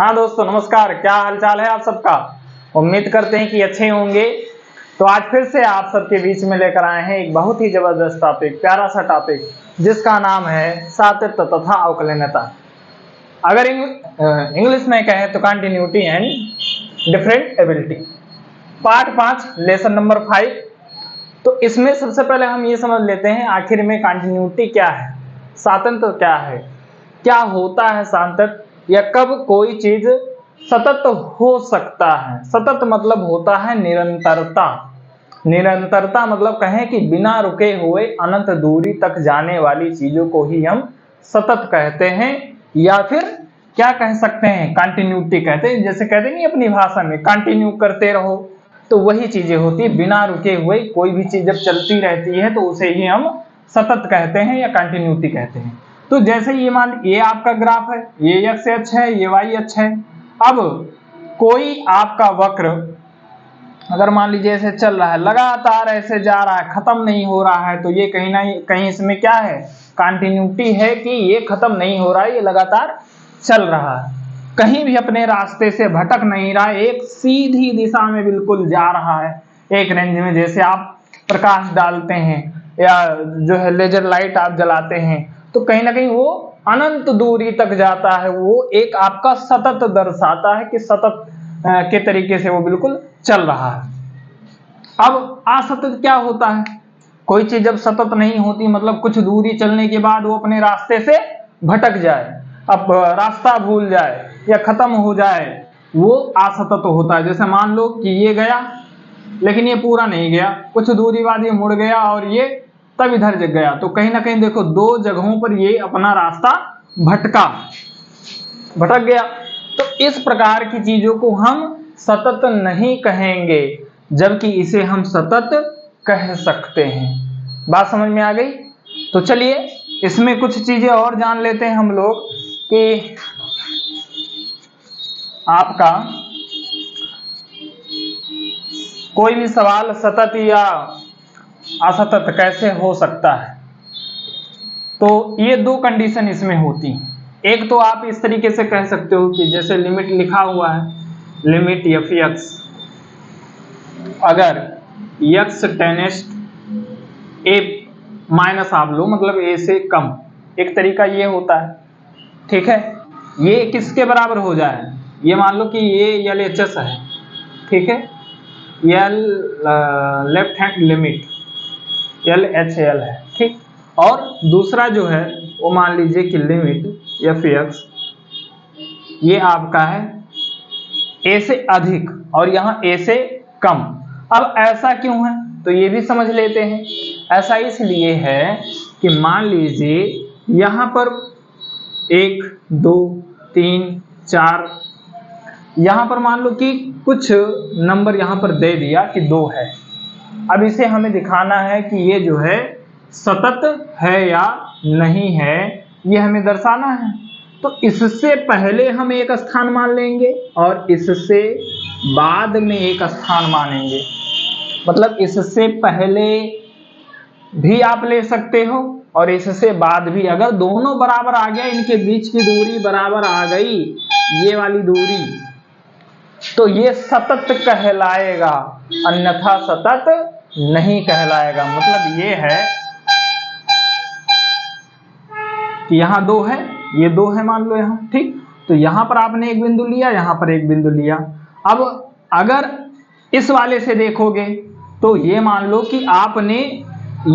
हाँ दोस्तों नमस्कार, क्या हालचाल है आप सबका। उम्मीद करते हैं कि अच्छे होंगे। तो आज फिर से आप सबके बीच में लेकर आए हैं एक बहुत ही जबरदस्त टॉपिक, प्यारा सा टॉपिक जिसका नाम है सातत्य तथा अवकलनीयता। अगर इंग्लिश में कहें तो continuity and different part 5 lesson number 5। तो इसमें सबसे पहले हम ये समझ लेते हैं आखिर में कंटिन्यूटी क्या है, सातत्य क्या है, क्या होता है सातत्य, या कब कोई चीज सतत हो सकता है। सतत मतलब होता है निरंतरता। निरंतरता मतलब कहें कि बिना रुके हुए अनंत दूरी तक जाने वाली चीजों को ही हम सतत कहते हैं, या फिर क्या कह सकते हैं, कंटिन्यूटी कहते हैं। जैसे कहते नहीं अपनी भाषा में कंटिन्यू करते रहो, तो वही चीजें होती है। बिना रुके हुए कोई भी चीज जब चलती रहती है तो उसे ही हम सतत कहते हैं या कंटिन्यूटी कहते हैं। तो जैसे ये मान ये आपका ग्राफ है, ये एक्स अक्ष है, ये वाई अक्ष है। अब कोई आपका वक्र अगर मान लीजिए ऐसे चल रहा है, लगातार ऐसे जा रहा है, खत्म नहीं हो रहा है, तो ये कहीं ना कहीं इसमें क्या है, कंटिन्यूटी है कि ये खत्म नहीं हो रहा है, ये लगातार चल रहा है, कहीं भी अपने रास्ते से भटक नहीं रहा है, एक सीधी दिशा में बिल्कुल जा रहा है एक रेंज में। जैसे आप प्रकाश डालते हैं या जो है लेजर लाइट आप जलाते हैं, तो कहीं ना कहीं वो अनंत दूरी तक जाता है। वो एक आपका सतत दर्शाता है कि सतत के तरीके से वो बिल्कुल चल रहा है। अब असतत क्या होता है, कोई चीज जब सतत नहीं होती मतलब कुछ दूरी चलने के बाद वो अपने रास्ते से भटक जाए, अब रास्ता भूल जाए या खत्म हो जाए, वो असतत होता है। जैसे मान लो कि ये गया लेकिन ये पूरा नहीं गया, कुछ दूरी बाद ये मुड़ गया और ये तब इधर जग गया, तो कहीं ना कहीं देखो दो जगहों पर ये अपना रास्ता भटक गया। तो इस प्रकार की चीजों को हम सतत नहीं कहेंगे, जबकि इसे हम सतत कह सकते हैं। बात समझ में आ गई। तो चलिए इसमें कुछ चीजें और जान लेते हैं हम लोग कि आपका कोई भी सवाल सतत या असतत कैसे हो सकता है। तो ये दो कंडीशन इसमें होती हैं। एक तो आप इस तरीके से कह सकते हो कि जैसे लिमिट लिखा हुआ है, लिमिट एफ एक्स, अगर एक्स टेंडेंस ए माइनस आप लो मतलब ए से कम, एक तरीका ये होता है, ठीक है। ये किसके बराबर हो जाए, ये मान लो कि ये एल एच एस है, ठीक है, L left hand limit L H L है, ठीक। और दूसरा जो है वो मान लीजिए कि लिमिट एफ एक्स, ये आपका है ए से अधिक और यहाँ ए से कम। अब ऐसा क्यों है तो ये भी समझ लेते हैं। ऐसा इसलिए है कि मान लीजिए यहाँ पर 1 2 3 4, यहाँ पर मान लो कि कुछ नंबर यहाँ पर दे दिया कि 2 है। अब इसे हमें दिखाना है कि ये जो है सतत है या नहीं है, ये हमें दर्शाना है। तो इससे पहले हम एक स्थान मान लेंगे और इससे बाद में एक स्थान मानेंगे। मतलब इससे पहले भी आप ले सकते हो और इससे बाद भी, अगर दोनों बराबर आ गया, इनके बीच की दूरी बराबर आ गई, ये वाली दूरी, तो ये सतत कहलाएगा, अन्यथा सतत नहीं कहलाएगा। मतलब ये है कि यहाँ 2 है, ये 2 है मान लो यहाँ, ठीक। तो यहाँ पर आपने एक बिंदु लिया, यहाँ पर एक बिंदु लिया। अब अगर इस वाले से देखोगे तो ये मान लो कि आपने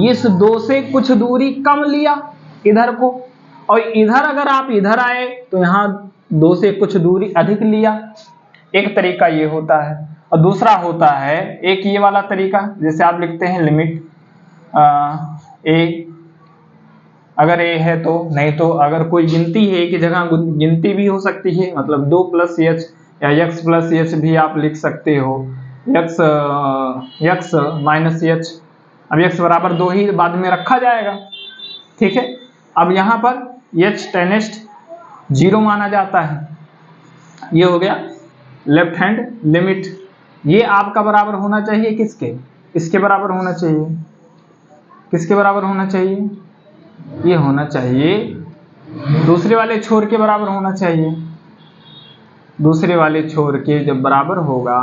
इस 2 से कुछ दूरी कम लिया इधर को, और इधर अगर आप इधर आए तो यहाँ 2 से कुछ दूरी अधिक लिया। एक तरीका ये होता है। और दूसरा होता है एक ये वाला तरीका, जैसे आप लिखते हैं लिमिट ए, अगर ए है तो, नहीं तो अगर कोई गिनती है की जगह गिनती भी हो सकती है, मतलब 2 + h या x + h भी आप लिख सकते हो, x - h। अब x बराबर 2 ही बाद में रखा जाएगा, ठीक है। अब यहाँ पर h टेंडेंस 0 माना जाता है, ये हो गया लेफ्ट हैंड लिमिट। ये आपका बराबर होना चाहिए किसके, इसके बराबर होना चाहिए। किसके बराबर होना चाहिए, ये होना चाहिए दूसरे वाले छोर के बराबर होना चाहिए, दूसरे वाले छोर के जब बराबर होगा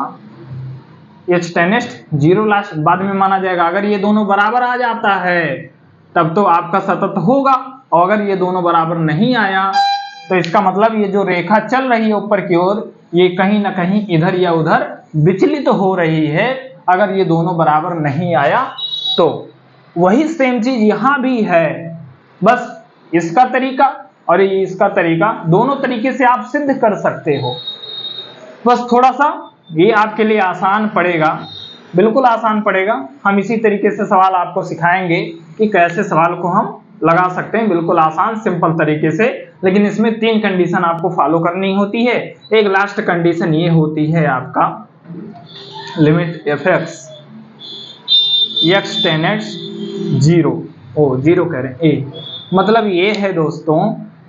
h टेनेस्ट 0 लास्ट बाद में माना जाएगा। अगर ये दोनों बराबर आ जाता है तब तो आपका सतत होगा, और अगर ये दोनों बराबर नहीं आया तो इसका मतलब ये जो रेखा चल रही है ऊपर की ओर, ये कहीं ना कहीं इधर या उधर विचलित हो रही है। अगर ये दोनों बराबर नहीं आया तो वही सेम चीज यहां भी है, बस इसका तरीका और इसका तरीका, दोनों तरीके से आप सिद्ध कर सकते हो। बस थोड़ा सा ये आपके लिए आसान पड़ेगा, बिल्कुल आसान पड़ेगा। हम इसी तरीके से सवाल आपको सिखाएंगे कि कैसे सवाल को हम लगा सकते हैं, बिल्कुल आसान सिंपल तरीके से। लेकिन इसमें 3 कंडीशन आपको फॉलो करनी होती है। एक लास्ट कंडीशन ये होती है आपका लिमिट fx x टेंड्स 0 कह रहे हैं a, मतलब ये है दोस्तों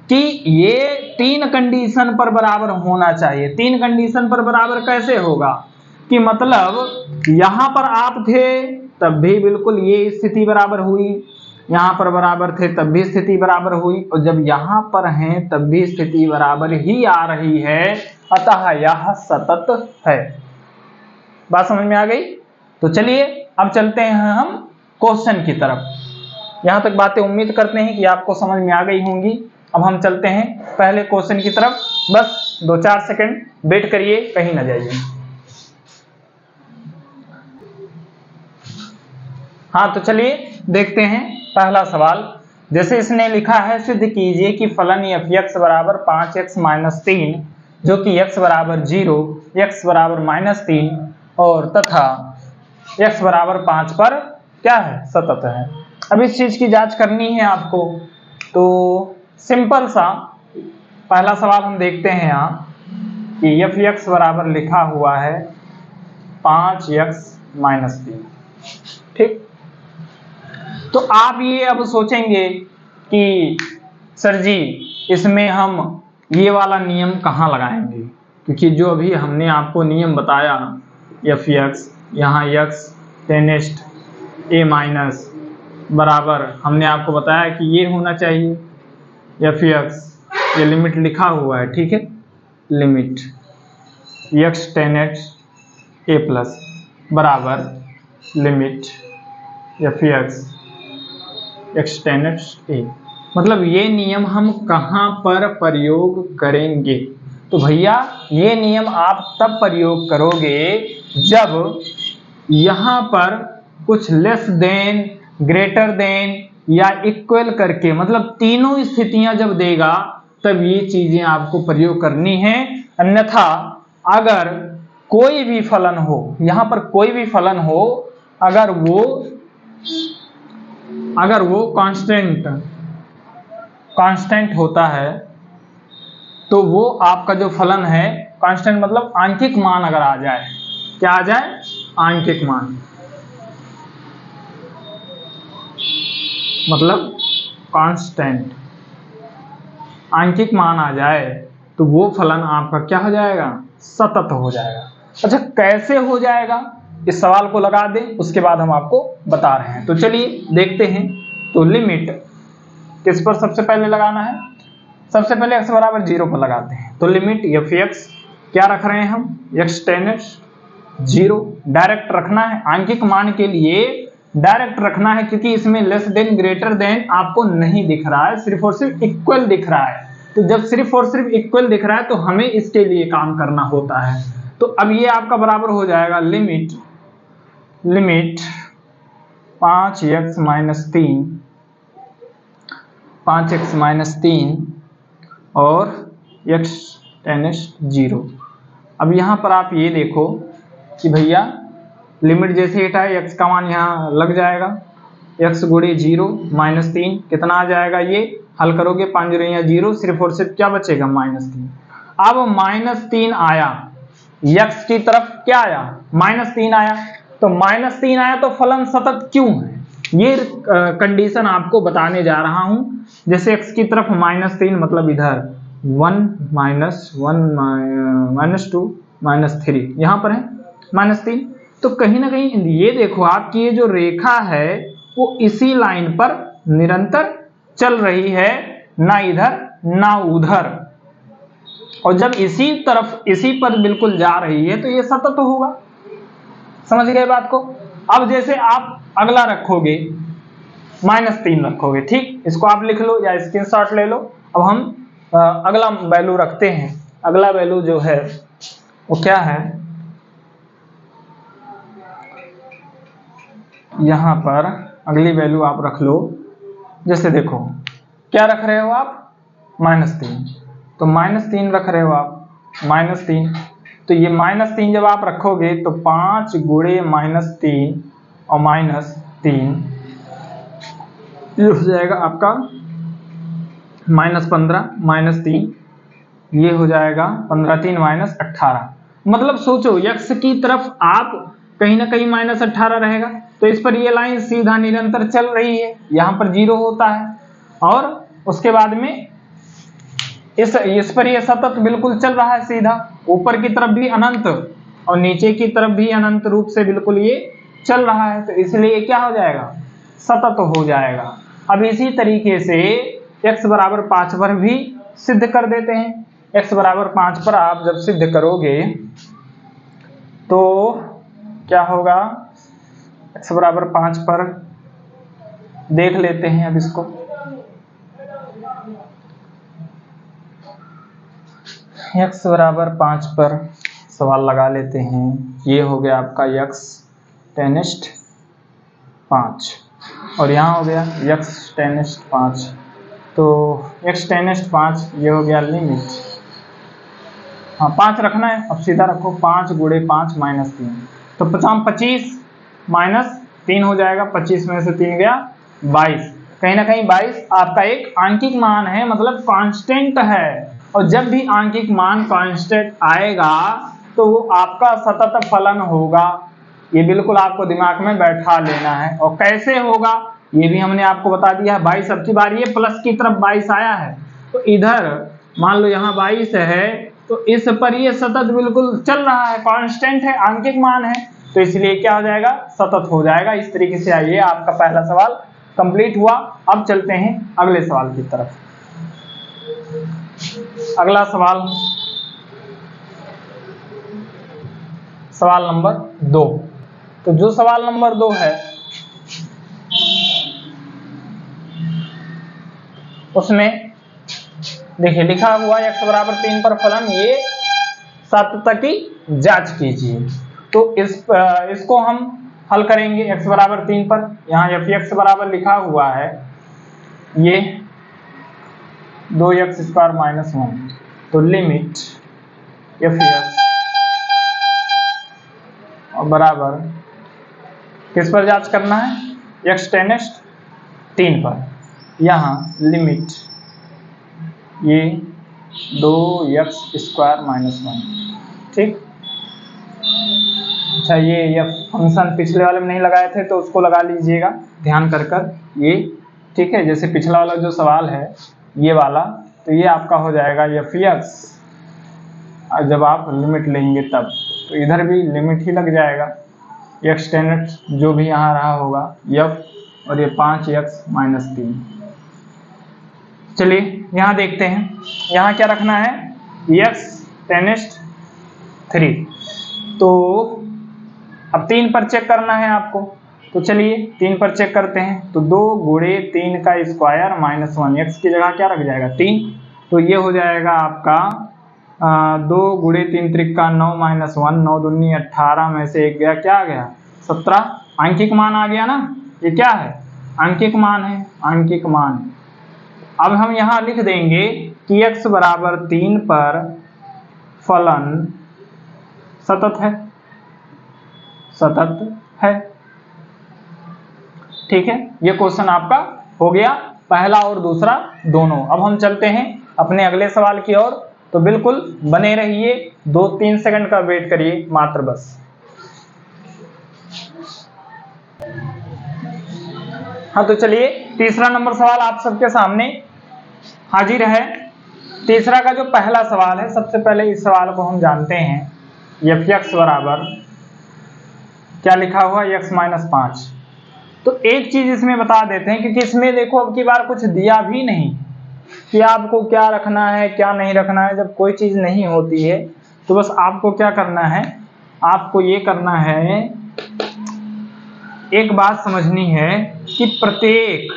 कि ये 3 कंडीशन पर बराबर होना चाहिए। 3 कंडीशन पर बराबर कैसे होगा कि मतलब यहां पर आप थे तब भी बिल्कुल ये स्थिति बराबर हुई, यहां पर बराबर थे तब भी स्थिति बराबर हुई, और जब यहां पर हैं तब भी स्थिति बराबर ही आ रही है, अतः यह सतत है। बात समझ में आ गई? तो चलिए अब चलते हैं हम क्वेश्चन की तरफ। यहां तक बातें उम्मीद करते हैं कि आपको समझ में आ गई होंगी। अब हम चलते हैं पहले क्वेश्चन की तरफ। बस 2-4 सेकंड वेट करिए, कहीं ना जाइए। हाँ तो चलिए देखते हैं पहला सवाल। जैसे इसने लिखा है, सिद्ध कीजिए कि फलन fx बराबर 5x - 3 जो कि x बराबर 0, x बराबर -3 और तथा x बराबर 5 पर क्या है, सतत है। अब इस चीज की जांच करनी है आपको, तो सिंपल सा पहला सवाल हम देखते हैं यहाँ कि fx बराबर लिखा हुआ है 5x - 3, ठीक। तो आप ये अब सोचेंगे कि सर जी इसमें हम ये वाला नियम कहाँ लगाएंगे, क्योंकि जो अभी हमने आपको नियम बताया fx, यहाँ x टेंड्स a माइनस बराबर, हमने आपको बताया कि ये होना चाहिए fx, ये लिमिट लिखा हुआ है, ठीक है, limit x tends a plus बराबर limit fx x tends a। मतलब ये नियम हम कहाँ पर प्रयोग करेंगे? तो भैया ये नियम आप तब प्रयोग करोगे जब यहाँ पर कुछ लेस देन, ग्रेटर देन या इक्वल करके, मतलब तीनों स्थितियां जब देगा तब ये चीजें आपको प्रयोग करनी है। अन्यथा अगर कोई भी फलन हो, यहाँ पर कोई भी फलन हो, अगर वो कांस्टेंट होता है तो वो आपका जो फलन है, कांस्टेंट मतलब आंशिक मान अगर आ जाए, क्या आ जाए, आंशिक मान, मतलब कांस्टेंट आंशिक मान आ जाए तो वो फलन आपका क्या हो जाएगा, सतत हो जाएगा। अच्छा कैसे हो जाएगा, इस सवाल को लगा दें, उसके बाद हम आपको बता रहे हैं। तो चलिए देखते हैं। तो लिमिट किस पर सबसे पहले लगाना है, सबसे पहले x बराबर 0 पर लगाते हैं। तो लिमिट fx क्या रख रहे हैं हम, x टेंड्स 0 डायरेक्ट रखना है, आंशिक मान के लिए डायरेक्ट रखना है, क्योंकि इसमें लेस देन ग्रेटर देन आपको नहीं दिख रहा है, सिर्फ और सिर्फ इक्वल दिख रहा है। तो जब सिर्फ और सिर्फ इक्वल दिख रहा है तो हमें इसके लिए काम करना होता है। तो अब ये आपका बराबर हो जाएगा लिमिट 5x - 3 और x टेंड्स 0। अब यहाँ पर आप ये देखो कि भैया लिमिट जैसे हटाए x का मान यहाँ लग जाएगा, x गुणे 0 - 3 कितना आ जाएगा, ये हल करोगे 5 0 0, सिर्फ और सिर्फ क्या बचेगा, -3। अब -3 आया, x की तरफ क्या आया, -3 आया, तो -3 आया तो फलन सतत क्यों है, ये कंडीशन आपको बताने जा रहा हूं। जैसे x की तरफ -3 मतलब इधर 1 -1 -2 -3, यहाँ पर है -3, तो कहीं ना कहीं ये देखो आपकी ये जो रेखा है वो इसी लाइन पर निरंतर चल रही है, ना इधर ना उधर। और जब इसी तरफ इसी पर बिल्कुल जा रही है तो ये सतत होगा। समझ गए बात को। अब जैसे आप अगला रखोगे -3 रखोगे, ठीक, इसको आप लिख लो या स्क्रीनशॉट ले लो। अब हम अगला वैल्यू रखते हैं। अगला वैल्यू जो है वो क्या है, यहां पर अगली वैल्यू आप रख लो। जैसे देखो क्या रख रहे हो आप, -3, तो -3 रख रहे हो आप, -3। तो ये -3 जब आप रखोगे तो 5 गुणे -3 और -3 ये हो जाएगा आपका -15 -3, ये हो जाएगा 15 3 -18। मतलब सोचो x की तरफ आप कहीं ना कहीं -18 रहेगा, तो इस पर ये लाइन सीधा निरंतर चल रही है, यहाँ पर 0 होता है और उसके बाद में इस पर ये सतत बिल्कुल चल रहा है सीधा, ऊपर की तरफ भी अनंत और नीचे की तरफ भी अनंत रूप से बिल्कुल ये चल रहा है, तो इसलिए क्या हो जाएगा, सतत हो जाएगा। अब इसी तरीके से x बराबर 5 पर भी सिद्ध कर देते हैं। x बराबर 5 पर आप जब सिद्ध करोगे तो क्या होगा, x बराबर 5 पर देख लेते हैं। अब इसको x बराबर 5 पर सवाल लगा लेते हैं। ये हो गया आपका x tan 5 और यहाँ हो गया x tan 5, तो x tan 5 ये हो गया लिमिट, हाँ 5 रखना है। अब सीधा रखो 5 गुणे 5 -3, तो 25 -3 हो जाएगा, 25 में से 3 गया 22। कहीं ना कहीं 22 आपका एक आंकिक मान है, मतलब कांस्टेंट है, और जब भी आंकिक मान कांस्टेंट आएगा तो वो आपका सतत फलन होगा। ये बिल्कुल आपको दिमाग में बैठा लेना है। और कैसे होगा ये भी हमने आपको बता दिया है। 22 अब की बार ये प्लस की तरफ 22 आया है, तो इधर मान लो यहाँ 22 है, तो इस पर ये सतत बिल्कुल चल रहा है, कांस्टेंट है, आंकिक मान है, तो इसलिए क्या हो जाएगा, सतत हो जाएगा। इस तरीके से आइए, आपका पहला सवाल कंप्लीट हुआ। अब चलते हैं अगले सवाल की तरफ। अगला सवाल, सवाल नंबर 2। तो जो सवाल नंबर 2 है उसमें देखिए लिखा हुआ x बराबर 3 पर फलन ये सातत्य की जांच कीजिए। तो इसको हम हल करेंगे x बराबर 3 पर। यहाँ fx बराबर लिखा हुआ है ये 2x² - 1, तो लिमिट fx और बराबर किस पर जांच करना है, x tan 3 पर। यहाँ लिमिट ये 2x² - 1, ठीक। अच्छा ये फंक्शन पिछले वाले में नहीं लगाए थे तो उसको लगा लीजिएगा ध्यान कर ये, ठीक है। जैसे पिछला वाला जो सवाल है ये वाला, तो ये आपका हो जाएगा fx, जब आप लिमिट लेंगे तब, तो इधर भी लिमिट ही लग जाएगा, x tan जो भी यहाँ रहा होगा f, और ये 5x - 3। चलिए यहाँ देखते हैं, यहाँ क्या रखना है, x tan 3, तो अब 3 पर चेक करना है आपको, तो चलिए 3 पर चेक करते हैं। तो 2 गुणे 3 का स्क्वायर -1, x की जगह क्या रख जाएगा 3, तो ये हो जाएगा आपका 2 गुणे 3 त्रिका 9 - 1, 9 दूनी 18 में से 1 गया, क्या आ गया 17, आंकिक मान आ गया ना। ये क्या है, आंकिक मान है, आंकिक मान। अब हम यहाँ लिख देंगे कि x बराबर 3 पर फलन सतत है, सतत है, ठीक है। ये क्वेश्चन आपका हो गया, पहला और दूसरा दोनों। अब हम चलते हैं अपने अगले सवाल की ओर, तो बिल्कुल बने रहिए, 2-3 सेकंड का वेट करिए मात्र बस। हाँ तो चलिए तीसरा नंबर सवाल आप सबके सामने हाजिर है। तीसरा का जो पहला सवाल है, सबसे पहले इस सवाल को हम जानते हैं, fx बराबर क्या लिखा हुआ, x - 5। तो एक चीज इसमें बता देते हैं, क्योंकि इसमें देखो अब की बार कुछ दिया भी नहीं, कि आपको क्या रखना है क्या नहीं रखना है। जब कोई चीज़ नहीं होती है तो बस आपको क्या करना है, आपको ये करना है, एक बात समझनी है कि प्रत्येक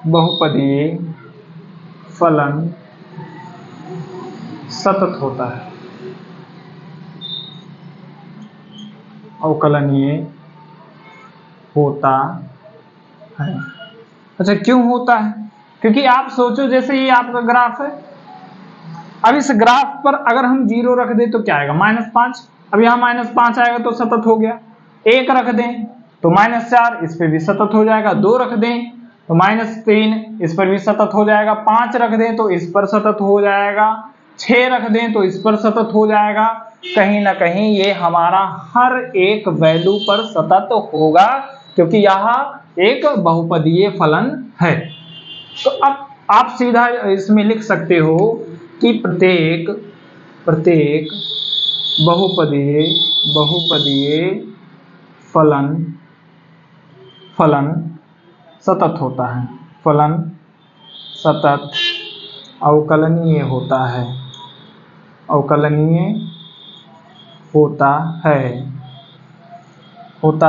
बहुपदीय फलन सतत होता है, अवकलनीय होता है। अच्छा, क्यों होता है? क्योंकि आप सोचो, जैसे ये आपका ग्राफ है, अब इस ग्राफ पर अगर हम 0 रख दें तो क्या आएगा, -5। अब यहाँ -5 आएगा तो सतत हो गया। 1 रख दें तो -4, इस पर भी सतत हो जाएगा। 2 रख दें तो -3, इस पर भी सतत हो जाएगा। 5 रख दें तो इस पर सतत हो जाएगा। 6 रख दें तो इस पर सतत हो जाएगा। कहीं ना कहीं ये हमारा हर एक वैल्यू पर सतत होगा, क्योंकि यह एक बहुपदीय फलन है। तो अब आप सीधा इसमें लिख सकते हो कि प्रत्येक बहुपदीय फलन सतत होता है, फलन सतत अवकलनीय होता है, अवकलनीय होता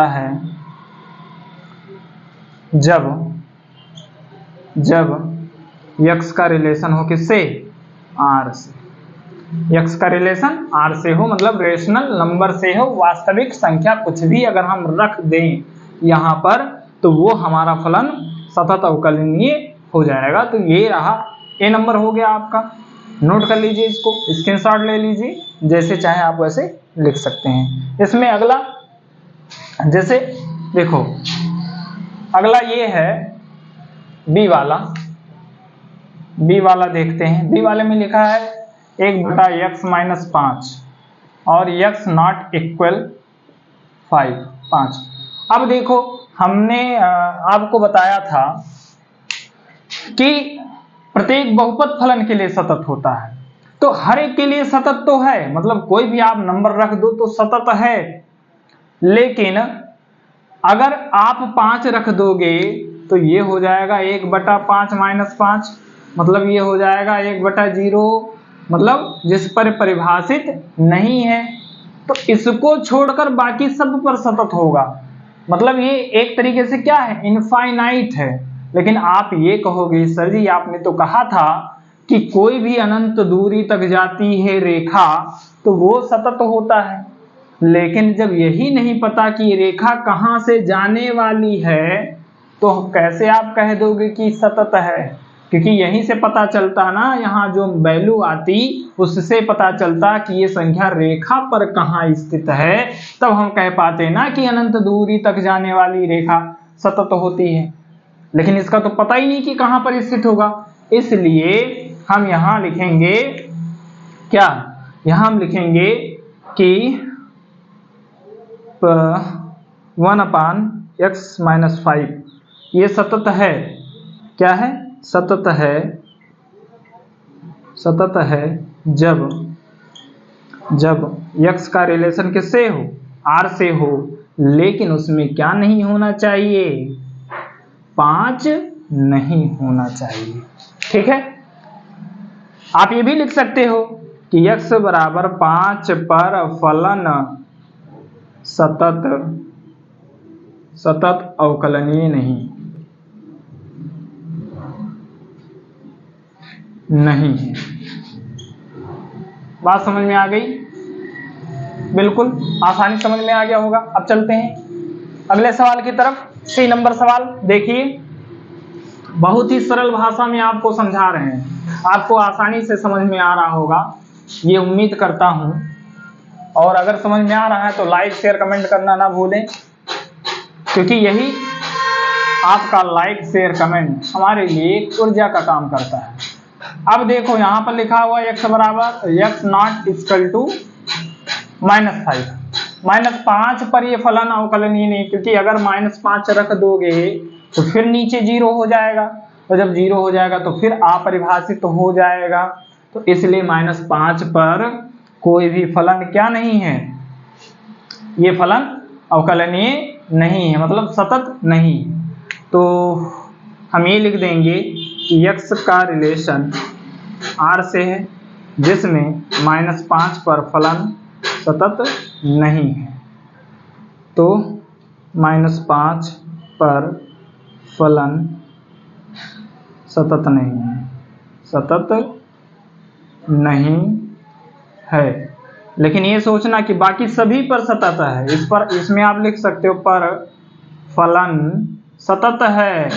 है जब x का रिलेशन हो किससे, r से। x का रिलेशन r से हो, मतलब रेशनल नंबर से हो, वास्तविक संख्या कुछ भी अगर हम रख दें यहाँ पर तो वो हमारा फलन सतत अवकलनीय हो जाएगा। तो ये रहा A नंबर हो गया आपका। नोट कर लीजिए, इसको स्क्रीनशॉट ले लीजिए, जैसे चाहे आप वैसे लिख सकते हैं। इसमें अगला, जैसे देखो, अगला ये है बी वाला देखते हैं। बी वाले में लिखा है 1/x-5 और x नॉट इक्वल 5। अब देखो, हमने आपको बताया था कि प्रत्येक बहुपद फलन के लिए सतत होता है, तो हर एक के लिए सतत तो है, मतलब कोई भी आप नंबर रख दो तो सतत है। लेकिन अगर आप 5 रख दोगे तो ये हो जाएगा 1/5-5, मतलब ये हो जाएगा 1/0, मतलब जिस पर परिभाषित नहीं है, तो इसको छोड़कर बाकी सब पर सतत होगा। मतलब ये एक तरीके से क्या है, इनफाइनाइट है। लेकिन आप ये कहोगे सर जी आपने तो कहा था कि कोई भी अनंत दूरी तक जाती है रेखा तो वो सतत होता है। लेकिन जब यही नहीं पता कि रेखा कहाँ से जाने वाली है तो कैसे आप कह दोगे कि सतत है? क्योंकि यहीं से पता चलता ना, यहाँ जो वैल्यू आती उससे पता चलता कि ये संख्या रेखा पर कहाँ स्थित है, तब हम कह पाते ना कि अनंत दूरी तक जाने वाली रेखा सतत होती है। लेकिन इसका तो पता ही नहीं कि कहाँ पर स्थित होगा, इसलिए हम यहाँ लिखेंगे क्या, यहाँ हम लिखेंगे कि 1/x-5 ये सतत है। क्या है? सतत है जब x का रिलेशन किससे हो, r से हो, लेकिन उसमें क्या नहीं होना चाहिए, 5 नहीं होना चाहिए। ठीक है, आप ये भी लिख सकते हो कि x बराबर 5 पर फलन सतत अवकलनीय नहीं है। बात समझ में आ गई? बिल्कुल आसानी समझ में आ गया होगा। अब चलते हैं अगले सवाल की तरफ। सी नंबर सवाल देखिए, बहुत ही सरल भाषा में आपको समझा रहे हैं, आपको आसानी से समझ में आ रहा होगा ये उम्मीद करता हूं। और अगर समझ में आ रहा है तो लाइक शेयर कमेंट करना ना भूलें, क्योंकि यही आपका लाइक शेयर कमेंट हमारे लिए ऊर्जा का काम करता है। अब देखो यहाँ पर लिखा हुआ x बराबर x नॉट इक्वल टू -5 पर ये फलन अवकलनीय नहीं, क्योंकि अगर -5 रख दोगे तो फिर नीचे 0 हो जाएगा, और जब 0 हो जाएगा तो फिर अपरिभाषित हो जाएगा। तो इसलिए -5 पर कोई भी फलन क्या नहीं है, ये फलन अवकलनीय नहीं है, मतलब सतत नहीं। तो हम ये लिख देंगे कि x का रिलेशन r से है जिसमें -5 पर फलन सतत नहीं है। तो -5 पर फलन सतत नहीं है, सतत नहीं है। लेकिन ये सोचना कि बाकी सभी पर सतत है। इस पर, इसमें आप लिख सकते हो पर फलन सतत है,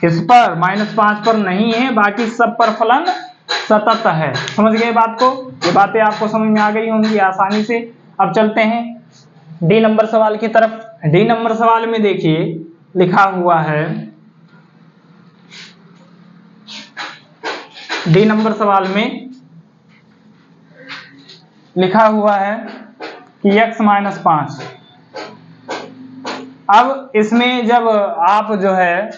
इस पर -5 पर नहीं है, बाकी सब पर फलन सतत है। समझ गए बात को? ये बातें आपको समझ में आ गई होंगी आसानी से। अब चलते हैं डी नंबर सवाल की तरफ। डी नंबर सवाल में देखिए लिखा हुआ है, डी नंबर सवाल में लिखा हुआ है कि x - 5। अब इसमें जब आप जो है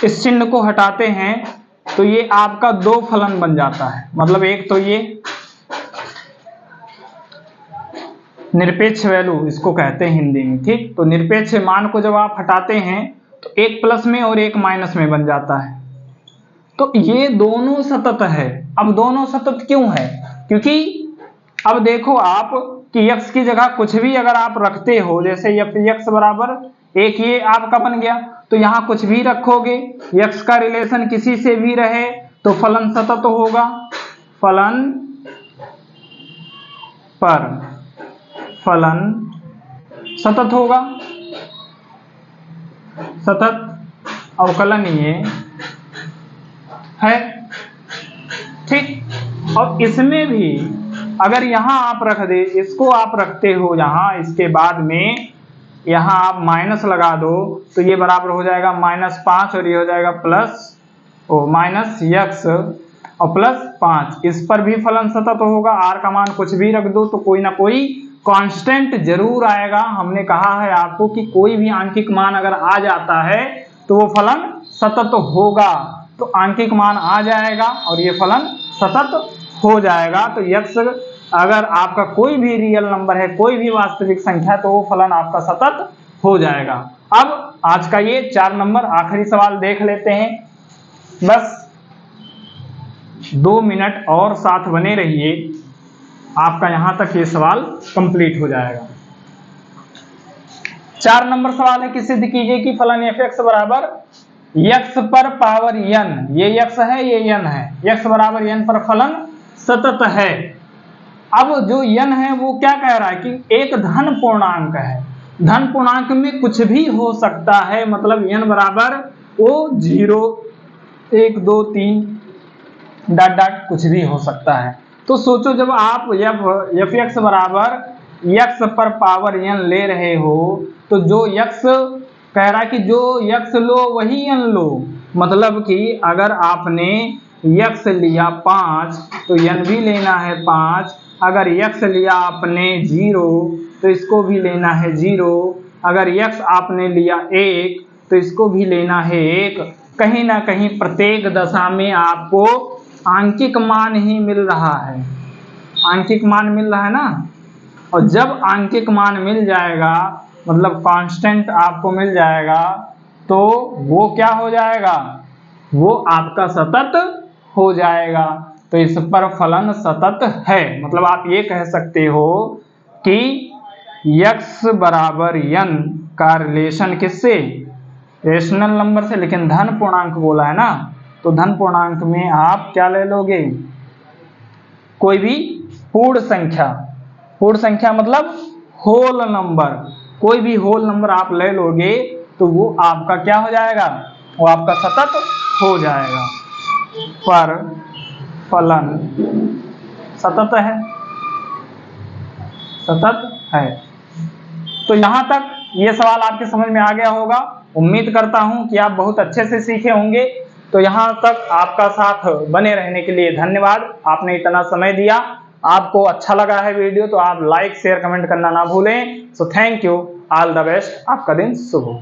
इस चिन्ह को हटाते हैं तो ये आपका दो फलन बन जाता है। मतलब एक तो ये निरपेक्ष वैल्यू इसको कहते हैं हिंदी में, ठीक। तो निरपेक्ष मान को जब आप हटाते हैं तो एक प्लस में और एक माइनस में बन जाता है। तो ये दोनों सतत है। अब दोनों सतत क्यों है? क्योंकि अब देखो आप कि x की जगह कुछ भी अगर आप रखते हो, जैसे x बराबर एक ये आपका बन गया, तो यहाँ कुछ भी रखोगे, x का रिलेशन किसी से भी रहे तो फलन सतत होगा। फलन पर फलन सतत होगा, सतत अवकलनीय है, ठीक। और इसमें भी अगर यहाँ आप रख दे, इसको आप रखते हो यहाँ, इसके बाद में यहाँ आप माइनस लगा दो तो ये बराबर हो जाएगा -5 और ये हो जाएगा -x और +5। इस पर भी फलन सतत होगा। r का मान कुछ भी रख दो तो कोई ना कोई कांस्टेंट जरूर आएगा। हमने कहा है आपको कि कोई भी आंशिक मान अगर आ जाता है तो वो फलन सतत होगा। तो आंशिक मान आ जाएगा और ये फलन सतत हो जाएगा। तो x अगर आपका कोई भी रियल नंबर है, कोई भी वास्तविक संख्या, तो वो फलन आपका सतत हो जाएगा। अब आज का ये 4 नंबर आखिरी सवाल देख लेते हैं। बस 2 मिनट और साथ बने रहिए, आपका यहां तक ये सवाल कंप्लीट हो जाएगा। 4 नंबर सवाल है कि सिद्ध कीजिए कि फलन f(x) बराबर x पर पावर n, ये x है ये n है, x बराबर n पर फलन सतत है। अब जो n है वो क्या कह रहा है कि एक धन पूर्णांक है। धन पूर्णांक में कुछ भी हो सकता है, मतलब n बराबर वो 0 1 2 3 ... कुछ भी हो सकता है। तो सोचो जब आप f(x) बराबर x पर पावर n ले रहे हो तो जो x कह रहा है कि जो x लो वही n लो। मतलब कि अगर आपने x लिया 5 तो n भी लेना है 5। अगर x लिया आपने 0 तो इसको भी लेना है 0। अगर x आपने लिया 1 तो इसको भी लेना है 1। कहीं ना कहीं प्रत्येक दशा में आपको आंशिक मान ही मिल रहा है, आंशिक मान मिल रहा है ना। और जब आंशिक मान मिल जाएगा, मतलब कांस्टेंट आपको मिल जाएगा, तो वो क्या हो जाएगा, वो आपका सतत हो जाएगा। तो इस पर फलन सतत है। मतलब आप ये कह सकते हो कि x बराबर n का रिलेशन किससे, रेशनल नंबर से, लेकिन धन पूर्णांक बोला है ना, तो धन पूर्णांक में आप क्या ले लोगे, कोई भी पूर्ण संख्या। पूर्ण संख्या मतलब होल नंबर, कोई भी होल नंबर आप ले लोगे तो वो आपका क्या हो जाएगा, वो आपका सतत हो जाएगा। पर फलन सतत है, सतत है। तो यहाँ तक ये सवाल आपके समझ में आ गया होगा। उम्मीद करता हूँ कि आप बहुत अच्छे से सीखे होंगे। तो यहाँ तक आपका साथ बने रहने के लिए धन्यवाद। आपने इतना समय दिया। आपको अच्छा लगा है वीडियो तो आप लाइक शेयर कमेंट करना ना भूलें। So thank you, all the best, आपका दिन शुभ हो।